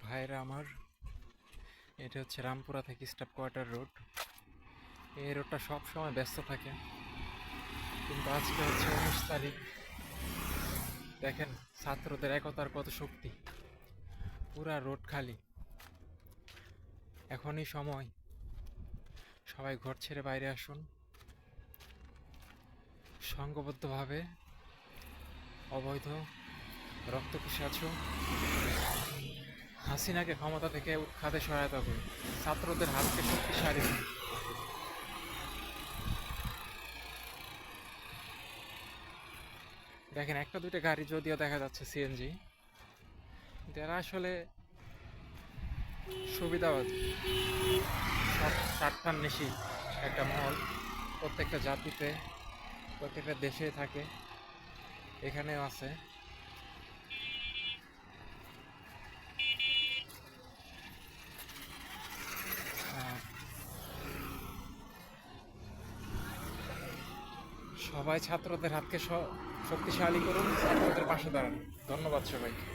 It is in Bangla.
ভাইরা আমার, এটা হচ্ছে রামপুরা থেকে স্টাফ কোয়ার্টার রোড। এই রোডটা সব সময় ব্যস্ত থাকে, কিন্তু আজকে হচ্ছে 19 তারিখ। দেখেন ছাত্রদের একতার কত শক্তি, পুরা রোড খালি। এখনই সময়, সবাই ঘর ছেড়ে বাইরে আসুন, সংঘবদ্ধভাবে অবৈধ রক্ত পিশাচু হাসিনাকে ক্ষমতা থেকে উৎখাতে সহায়তা করুন, ছাত্রদের হাতকে শক্তিশালী করুন। দেখেন একটা দুইটা গাড়ি যদিও দেখা যাচ্ছে সিএনজি, যারা আসলে সুবিধাবাদী, সব স্বার্থান্বেষী একটা মহল, প্রত্যেকটা জাতিতে প্রত্যেকটা দেশে থাকে, এখানেও আছে। আহ, সবাই ছাত্রদের হাতকে শক্তিশালী করুন, ছাত্রদের পাশে দাঁড়ান। ধন্যবাদ সবাইকে।